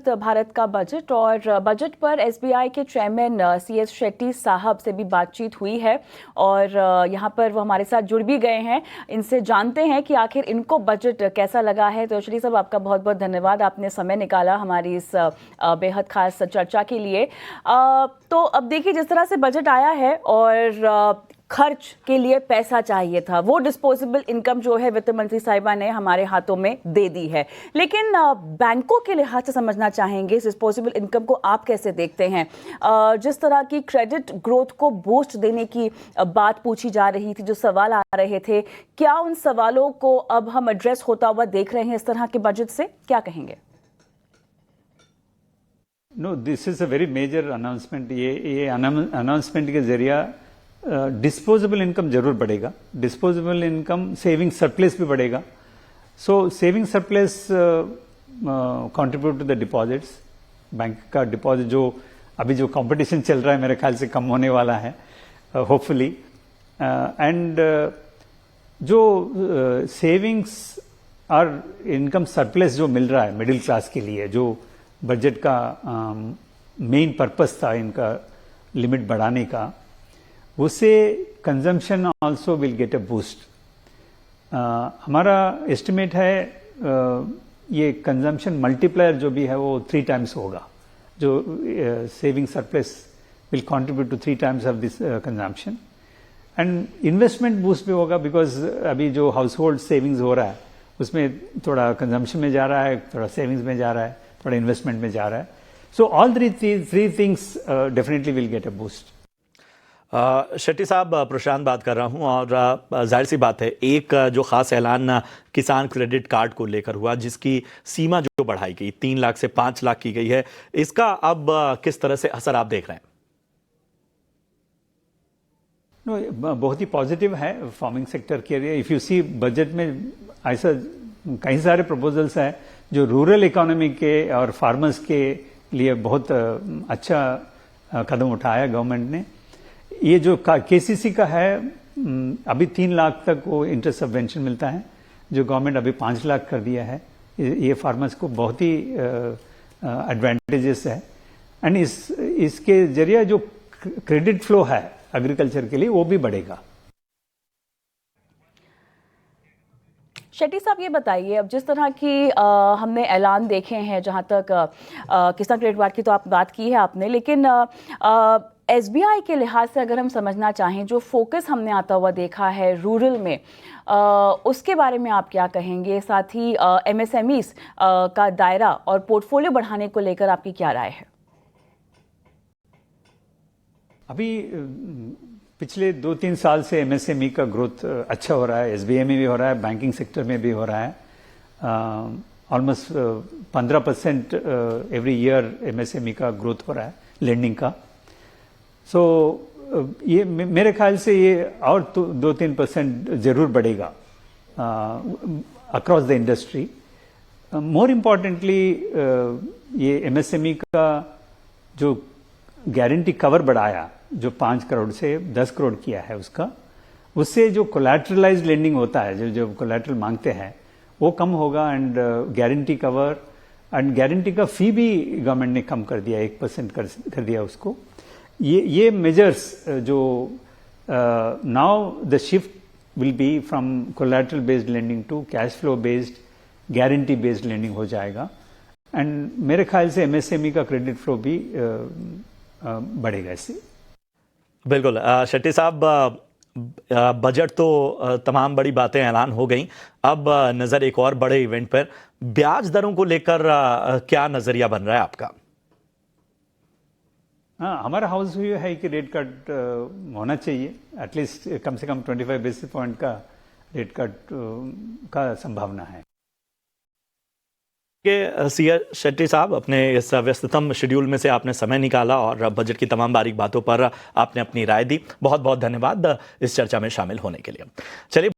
विकसित भारत का बजट, और बजट पर एसबीआई के चेयरमैन CS शेट्टी साहब से भी बातचीत हुई है और यहाँ पर वो हमारे साथ जुड़ भी गए हैं। इनसे जानते हैं कि आखिर इनको बजट कैसा लगा है। तो शेट्टी साहब, आपका बहुत बहुत धन्यवाद, आपने समय निकाला हमारी इस बेहद खास चर्चा के लिए। तो अब देखिए, जिस तरह से बजट आया है और खर्च के लिए पैसा चाहिए था, वो डिस्पोजेबल इनकम जो है वित्त मंत्री साहिबा ने हमारे हाथों में दे दी है। लेकिन बैंकों के लिहाज से समझना चाहेंगे इस डिस्पोजेबल इनकम को आप कैसे देखते हैं? जिस तरह की क्रेडिट ग्रोथ को बूस्ट देने की बात पूछी जा रही थी, जो सवाल आ रहे थे, क्या उन सवालों को अब हम एड्रेस होता हुआ देख रहे हैं इस तरह के बजट से? क्या कहेंगे? No, this is a very major announcement. ये अनाउंसमेंट के जरिए डिस्पोजेबल इनकम जरूर बढ़ेगा, डिस्पोजेबल इनकम सेविंग सरप्लस भी बढ़ेगा। So saving surplus contribute to the deposits. Bank का डिपॉजिट जो अभी जो कंपटीशन चल रहा है मेरे ख्याल से कम होने वाला है होपफुली। एंड जो सेविंग्स और इनकम सरप्लस जो मिल रहा है मिडिल क्लास के लिए, जो बजट का मेन पर्पस था इनका लिमिट बढ़ाने का, उससे consumption also will get a boost. हमारा एस्टिमेट है ये कंजम्पशन मल्टीप्लायर जो भी है वो 3 टाइम्स होगा। जो saving surplus will contribute to 3 times of this consumption. And investment boost भी होगा, बिकॉज अभी जो हाउस होल्ड सेविंग्स हो रहा है उसमें थोड़ा कंजम्पशन में जा रहा है, थोड़ा सेविंग्स में जा रहा है, थोड़ा इन्वेस्टमेंट में जा रहा है। So all three things definitely will get a boost. Shetty साहब, प्रशांत बात कर रहा हूं, और जाहिर सी बात है, एक जो खास ऐलान किसान क्रेडिट कार्ड को लेकर हुआ, जिसकी सीमा जो बढ़ाई गई 3 लाख से 5 लाख की गई है, इसका अब किस तरह से असर आप देख रहे हैं? बहुत ही पॉजिटिव है फार्मिंग सेक्टर के लिए। इफ यू सी बजट में ऐसा कई सारे प्रपोजल्स हैं जो रूरल इकोनॉमी के और फार्मर्स के लिए बहुत अच्छा कदम उठाया गवर्नमेंट ने। ये जो केसीसी का है, अभी 3 लाख तक वो इंटरेस्ट सबवेंशन मिलता है, जो गवर्नमेंट अभी 5 लाख कर दिया है। ये फार्मर्स को बहुत ही एडवांटेजेस है। एंड इसके जरिए जो क्रेडिट फ्लो है एग्रीकल्चर के लिए वो भी बढ़ेगा। शेट्टी साहब, ये बताइए, अब जिस तरह की हमने ऐलान देखे हैं, जहां तक किसान क्रेडिट कार्ड की तो आप बात की है आपने, लेकिन एसबीआई के लिहाज से अगर हम समझना चाहें, जो फोकस हमने आता हुआ देखा है रूरल में, उसके बारे में आप क्या कहेंगे? साथ ही एमएसएमईज का दायरा और पोर्टफोलियो बढ़ाने को लेकर आपकी क्या राय है? अभी पिछले 2-3 साल से एमएसएमई का ग्रोथ अच्छा हो रहा है, एसबीआई में भी हो रहा है, बैंकिंग सेक्टर में भी हो रहा है। ऑलमोस्ट 15% एवरी ईयर एमएसएमई का ग्रोथ हो रहा है, लेंडिंग का। सो ये मेरे ख्याल से ये और 2-3% जरूर बढ़ेगा across the industry. More importantly ये एमएसएमई का जो गारंटी कवर बढ़ाया, जो 5 करोड़ से 10 करोड़ किया है, उससे जो कोलैटरलाइज्ड लेंडिंग होता है, जो कोलैटरल मांगते हैं, वो कम होगा। And guarantee cover and guarantee का फी भी गवर्नमेंट ने कम कर दिया, 1% कर दिया उसको। ये मेजर्स जो now the shift will be from collateral based lending to cash flow based guarantee based lending हो जाएगा। एंड मेरे ख्याल से एमएसएमई का क्रेडिट फ्लो भी बढ़ेगा इससे। बिल्कुल शेट्टी साहब, बजट तो तमाम बड़ी बातें ऐलान हो गई, अब नजर एक और बड़े इवेंट पर, ब्याज दरों को लेकर क्या नजरिया बन रहा है आपका? हाँ, हमारा हाउस व्यू है कि रेट कट होना चाहिए, एटलीस्ट कम से कम 25 बेसिस पॉइंट का रेट कट का संभावना है। सीएस शेट्टी साहब, अपने इस व्यस्ततम शेड्यूल में से आपने समय निकाला और बजट की तमाम बारीक बातों पर आपने अपनी राय दी। बहुत बहुत धन्यवाद इस चर्चा में शामिल होने के लिए। चलिए।